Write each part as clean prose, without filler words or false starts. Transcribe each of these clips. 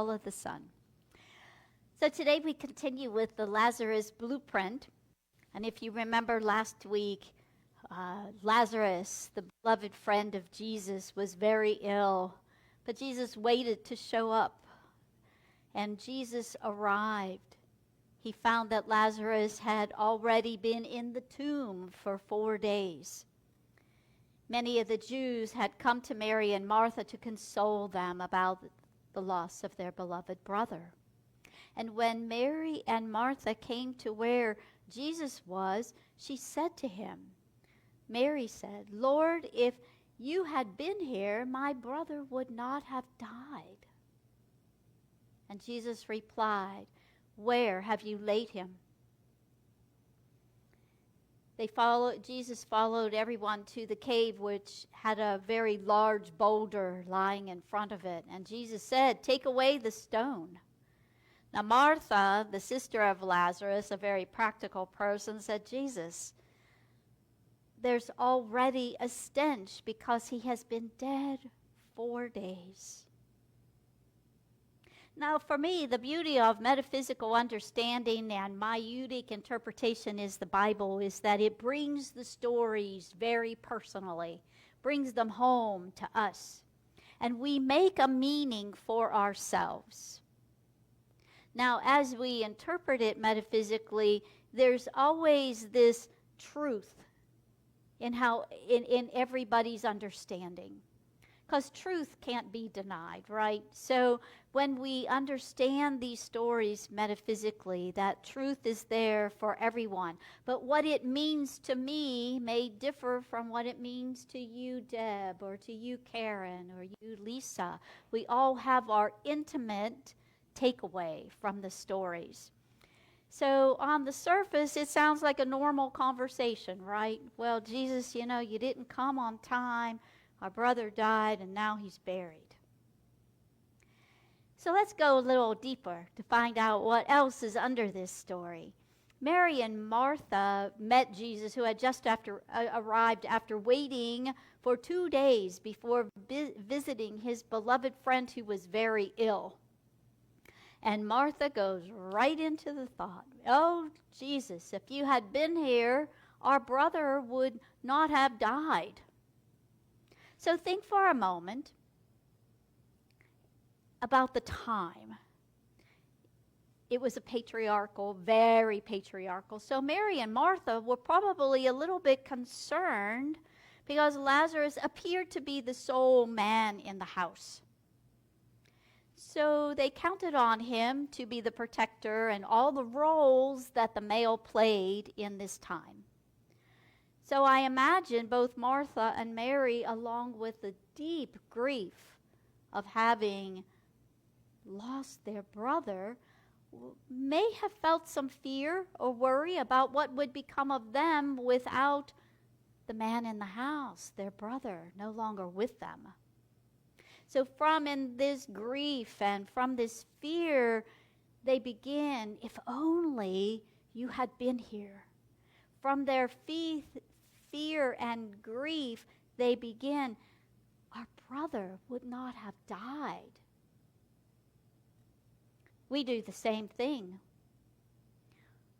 follow the sun. So today we continue with the Lazarus Blueprint. And if you remember last week, Lazarus, the beloved friend of Jesus, was very ill. But Jesus waited to show up. And Jesus arrived. He found that Lazarus had already been in the tomb for 4 days. Many of the Jews had come to Mary and Martha to console them about the loss of their beloved brother. And when Mary and Martha came to where Jesus was, she said to him, Mary said, Lord, if you had been here, my brother would not have died. And Jesus replied, where have you laid him? Jesus followed everyone to the cave, which had a very large boulder lying in front of it. And Jesus said, take away the stone. Now Martha, the sister of Lazarus, a very practical person, said, Jesus, there's already a stench because he has been dead 4 days. Now, for me, the beauty of metaphysical understanding and my unique interpretation is the Bible is that it brings the stories very personally, brings them home to us, and we make a meaning for ourselves. Now, as we interpret it metaphysically, there's always this truth in everybody's understanding. Because truth can't be denied, right? So when we understand these stories metaphysically, that truth is there for everyone. But what it means to me may differ from what it means to you, Deb, or to you, Karen, or you, Lisa. We all have our intimate takeaway from the stories. So on the surface, it sounds like a normal conversation, right? Well, Jesus, you didn't come on time. Our brother died, and now he's buried. So let's go a little deeper to find out what else is under this story. Mary and Martha met Jesus, who had just arrived after waiting for 2 days before visiting his beloved friend who was very ill. And Martha goes right into the thought, oh, Jesus, if you had been here, our brother would not have died. So think for a moment about the time. It was a very patriarchal. So Mary and Martha were probably a little bit concerned because Lazarus appeared to be the sole man in the house. So they counted on him to be the protector and all the roles that the male played in this time. So I imagine both Martha and Mary, along with the deep grief of having lost their brother, may have felt some fear or worry about what would become of them without the man in the house, their brother, no longer with them. So from in this grief and from this fear, they begin, if only you had been here. From their fear and grief, they begin, our brother would not have died. We do the same thing.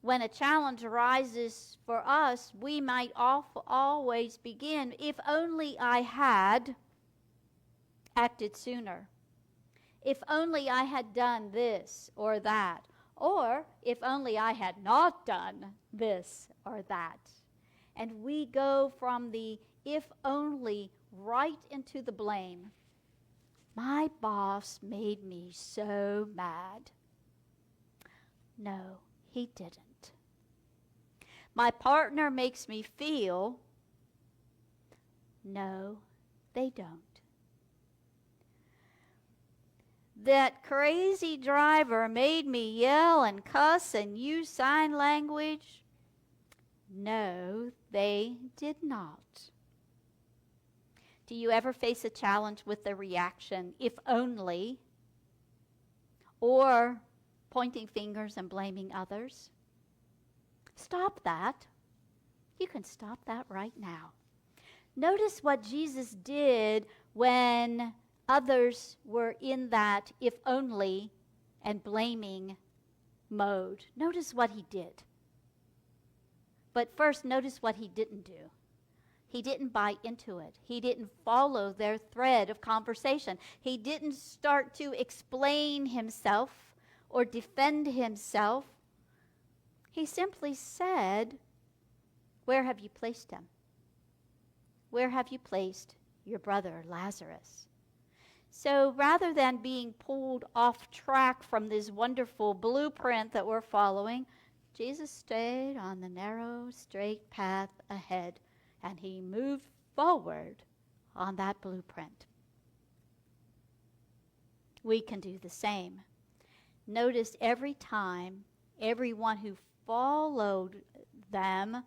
When a challenge arises for us, we might always begin, if only I had acted sooner. If only I had done this or that. Or if only I had not done this or that. And we go from the if only right into the blame. My boss made me so mad. No, he didn't. My partner makes me feel. No, they don't. That crazy driver made me yell and cuss and use sign language. No, they did not. Do you ever face a challenge with the reaction, if only, or pointing fingers and blaming others? Stop that. You can stop that right now. Notice what Jesus did when others were in that if only and blaming mode. Notice what he did. But first, notice what he didn't do. He didn't buy into it. He didn't follow their thread of conversation. He didn't start to explain himself or defend himself. He simply said, "Where have you placed him? Where have you placed your brother Lazarus?" So rather than being pulled off track from this wonderful blueprint that we're following, Jesus stayed on the narrow, straight path ahead, and he moved forward on that blueprint. We can do the same. Notice every time, everyone who followed them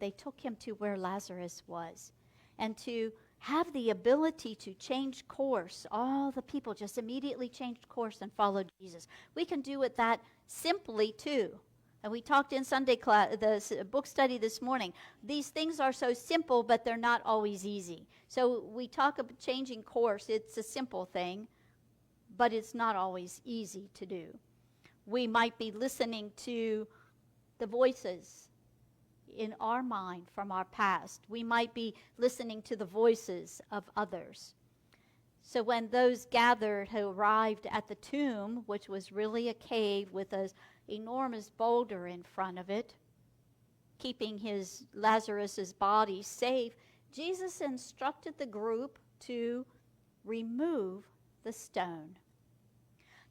they took him to where Lazarus was. And to have the ability to change course, all the people just immediately changed course and followed Jesus. We can do it that simply too. And we talked in Sunday class, the book study this morning. These things are so simple, but they're not always easy. So we talk about changing course. It's a simple thing, but it's not always easy to do. We might be listening to the voices in our mind from our past. We might be listening to the voices of others. So when those gathered who arrived at the tomb, which was really a cave with an enormous boulder in front of it, keeping Lazarus's body safe, Jesus instructed the group to remove the stone.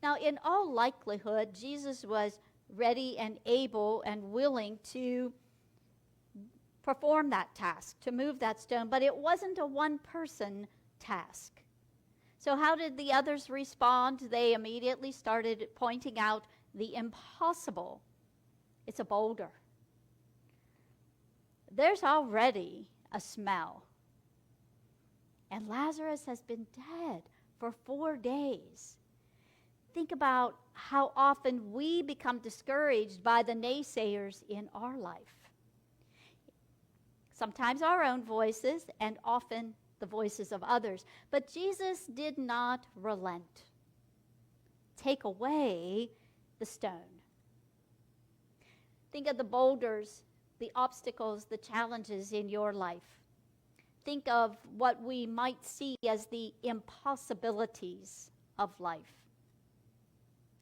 Now, in all likelihood, Jesus was ready and able and willing to perform that task, to move that stone, but it wasn't a one-person task. So how did the others respond? They immediately started pointing out the impossible. It's a boulder. There's already a smell. And Lazarus has been dead for 4 days. Think about how often we become discouraged by the naysayers in our life. Sometimes our own voices, and often the voices of others. But Jesus did not relent. Take away the stone. Think of the boulders, the obstacles, the challenges in your life. Think of what we might see as the impossibilities of life.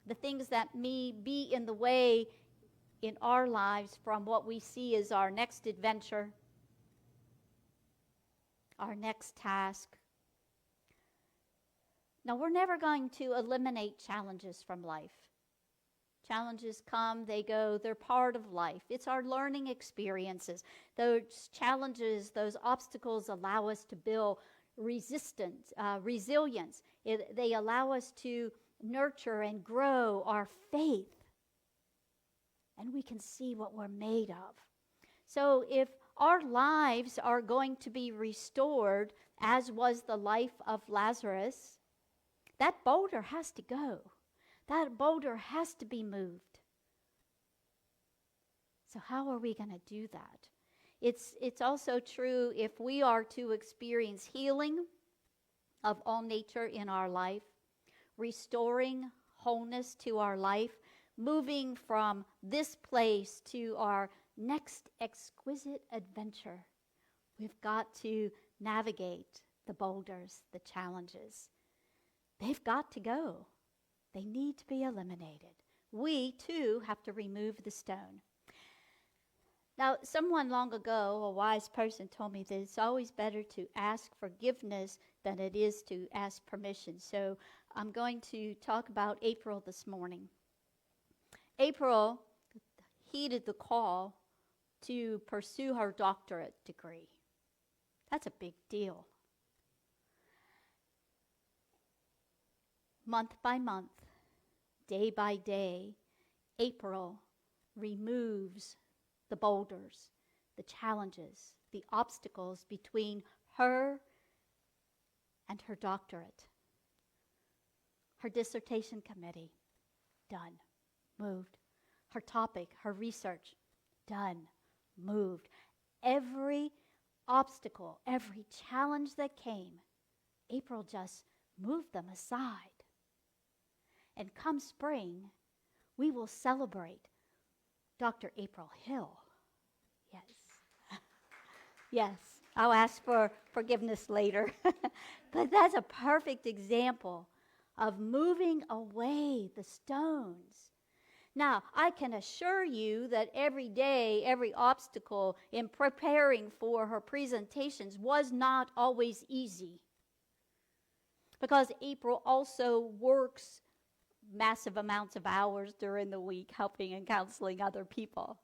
The things that may be in the way in our lives from what we see as our next adventure, our next task. Now, we're never going to eliminate challenges from life. Challenges come, they go, they're part of life. It's our learning experiences. Those challenges, those obstacles allow us to build resilience. They allow us to nurture and grow our faith. And we can see what we're made of. So if our lives are going to be restored, as was the life of Lazarus, that boulder has to go. That boulder has to be moved. So how are we going to do that? It's also true if we are to experience healing of all nature in our life, restoring wholeness to our life, moving from this place to our next exquisite adventure. We've got to navigate the boulders, the challenges. They've got to go. They need to be eliminated. We, too, have to remove the stone. Now, someone long ago, a wise person, told me that it's always better to ask forgiveness than it is to ask permission. So I'm going to talk about April this morning. April heeded the call to pursue her doctorate degree. That's a big deal. Month by month, day by day, April removes the boulders, the challenges, the obstacles between her and her doctorate. Her dissertation committee, done, moved. Her topic, her research, done, moved. Every obstacle, every challenge that came, April just move them aside. And come spring, we will celebrate Dr. April Hill. Yes. Yes, I'll ask for forgiveness later. But that's a perfect example of moving away the stones. Now, I can assure you that every day, every obstacle in preparing for her presentations was not always easy. Because April also works massive amounts of hours during the week helping and counseling other people.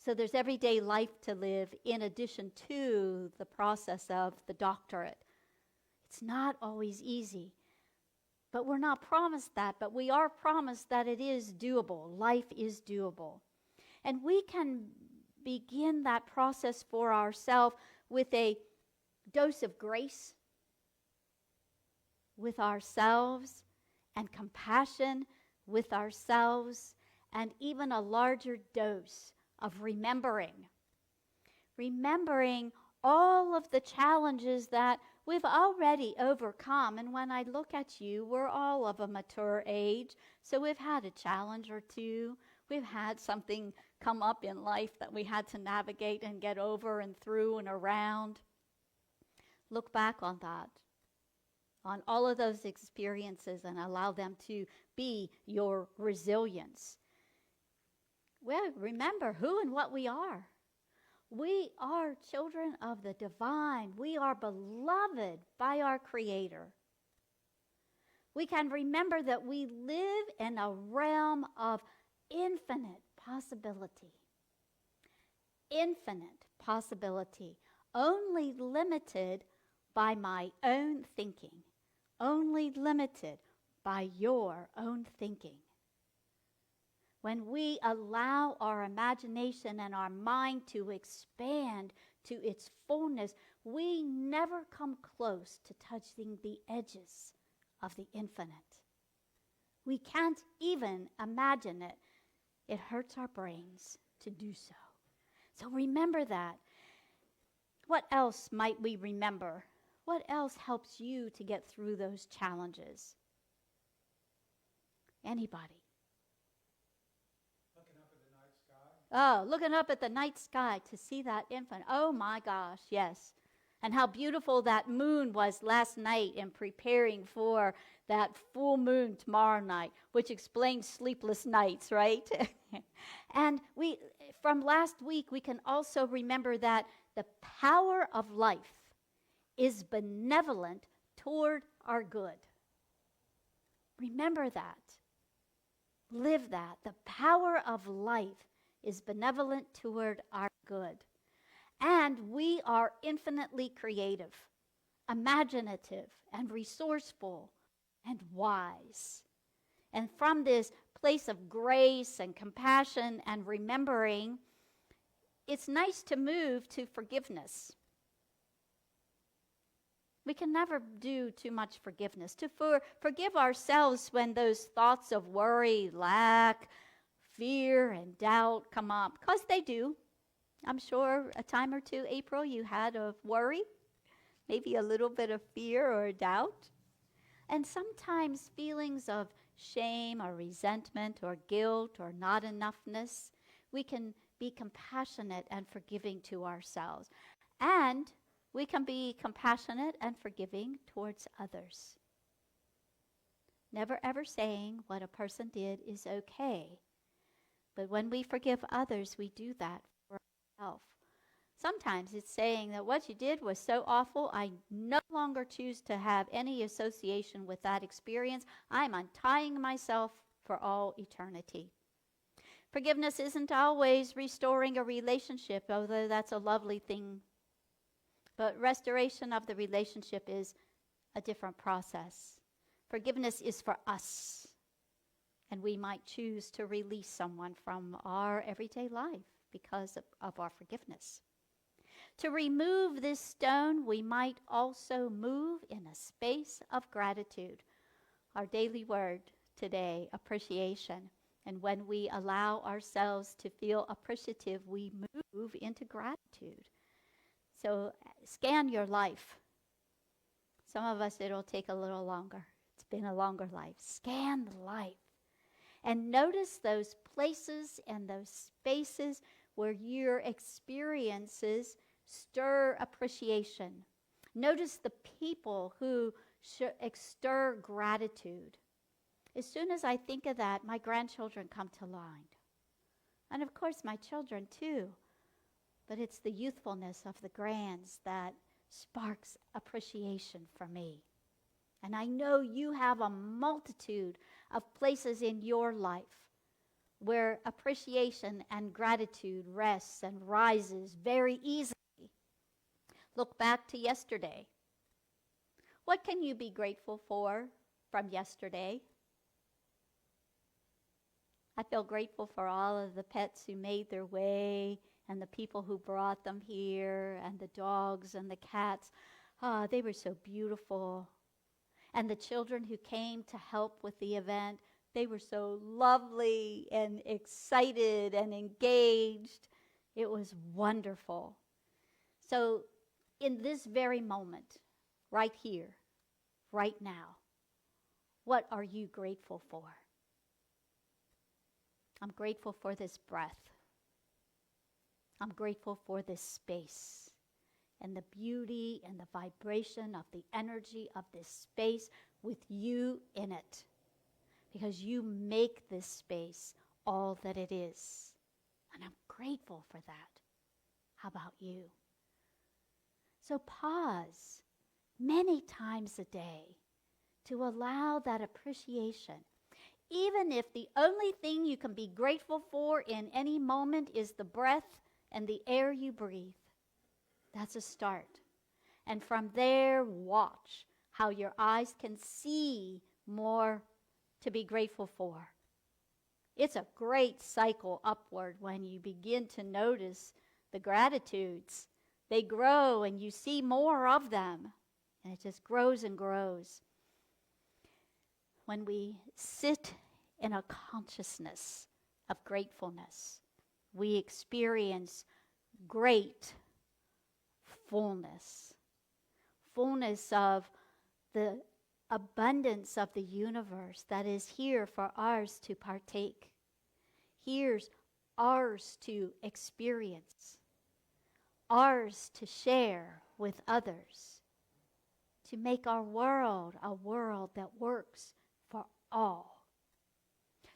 So there's everyday life to live in addition to the process of the doctorate. It's not always easy. But we're not promised that, but we are promised that it is doable. Life is doable. And we can begin that process for ourselves with a dose of grace with ourselves and compassion with ourselves, and even a larger dose of remembering. Remembering all of the challenges that we've already overcome. And when I look at you, we're all of a mature age, so we've had a challenge or two. We've had something come up in life that we had to navigate and get over and through and around. Look back on that, on all of those experiences, and allow them to be your resilience. Well, remember who and what we are. We are children of the divine. We are beloved by our Creator. We can remember that we live in a realm of infinite possibility. Infinite possibility, only limited by my own thinking, only limited by your own thinking. When we allow our imagination and our mind to expand to its fullness, we never come close to touching the edges of the infinite. We can't even imagine it. It hurts our brains to do so. So remember that. What else might we remember? What else helps you to get through those challenges? Anybody? Oh, looking up at the night sky to see that infant. Oh my gosh, yes. And how beautiful that moon was last night in preparing for that full moon tomorrow night, which explains sleepless nights, right? And from last week, we can also remember that the power of life is benevolent toward our good. Remember that. Live that. The power of life is benevolent toward our good. And we are infinitely creative, imaginative, and resourceful, and wise. And from this place of grace and compassion and remembering, it's nice to move to forgiveness. We can never do too much forgiveness. To forgive ourselves when those thoughts of worry, lack, fear, and doubt come up, because they do. I'm sure a time or two, April, you had of worry, maybe a little bit of fear or doubt. And sometimes feelings of shame or resentment or guilt or not enoughness, we can be compassionate and forgiving to ourselves. And we can be compassionate and forgiving towards others. Never ever saying what a person did is okay. But when we forgive others, we do that for ourselves. Sometimes it's saying that what you did was so awful, I no longer choose to have any association with that experience. I'm untying myself for all eternity. Forgiveness isn't always restoring a relationship, although that's a lovely thing. But restoration of the relationship is a different process. Forgiveness is for us. And we might choose to release someone from our everyday life because of our forgiveness. To remove this stone, we might also move in a space of gratitude. Our daily word today, appreciation. And when we allow ourselves to feel appreciative, we move into gratitude. So scan your life. Some of us, it'll take a little longer. It's been a longer life. Scan the life and notice those places and those spaces where your experiences stir appreciation. Notice the people who stir gratitude. As soon as I think of that, my grandchildren come to mind. And of course, my children too. But it's the youthfulness of the grands that sparks appreciation for me. And I know you have a multitude of places in your life where appreciation and gratitude rests and rises very easily. Look back to yesterday. What can you be grateful for from yesterday? I feel grateful for all of the pets who made their way and the people who brought them here and the dogs and the cats. They were so beautiful. And the children who came to help with the event, they were so lovely and excited and engaged. It was wonderful. So in this very moment, right here, right now, what are you grateful for? I'm grateful for this breath. I'm grateful for this space and the beauty and the vibration of the energy of this space with you in it, because you make this space all that it is. And I'm grateful for that. How about you? So pause many times a day to allow that appreciation. Even if the only thing you can be grateful for in any moment is the breath and the air you breathe, that's a start. And from there, watch how your eyes can see more to be grateful for. It's a great cycle upward when you begin to notice the gratitudes. They grow and you see more of them, and it just grows and grows. When we sit in a consciousness of gratefulness, we experience great fullness of the abundance of the universe that is here for ours to partake. Here's ours to experience, ours to share with others, to make our world a world that works for all.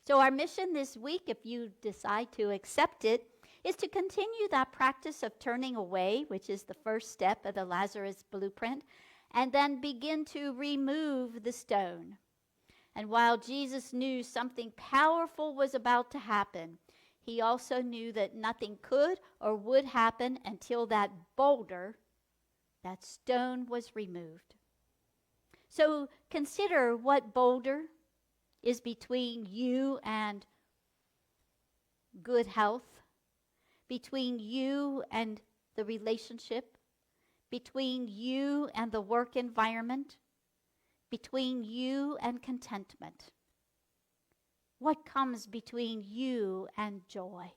So our mission this week, if you decide to accept it, is to continue that practice of turning away, which is the first step of the Lazarus Blueprint, and then begin to remove the stone. And while Jesus knew something powerful was about to happen, he also knew that nothing could or would happen until that boulder, that stone, was removed. So consider what boulder is between you and good health, between you and the relationship, between you and the work environment, between you and contentment. What comes between you and joy?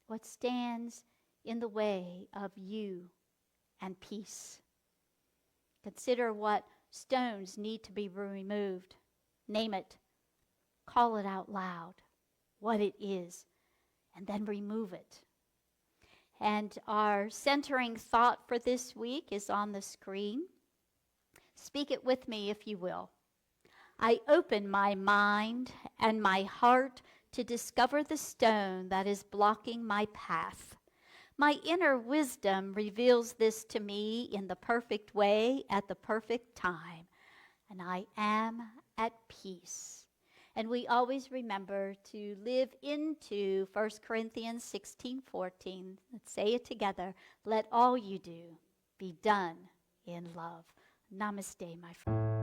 What stands in the way of you and peace? Consider what stones need to be removed. Name it. Call it out loud, what it is, and then remove it. And our centering thought for this week is on the screen. Speak it with me if you will. I open my mind and my heart to discover the stone that is blocking my path. My inner wisdom reveals this to me in the perfect way at the perfect time, and I am at peace. And we always remember to live into 1 Corinthians 16:14. Let's say it together. Let all you do be done in love. Namaste, my friend.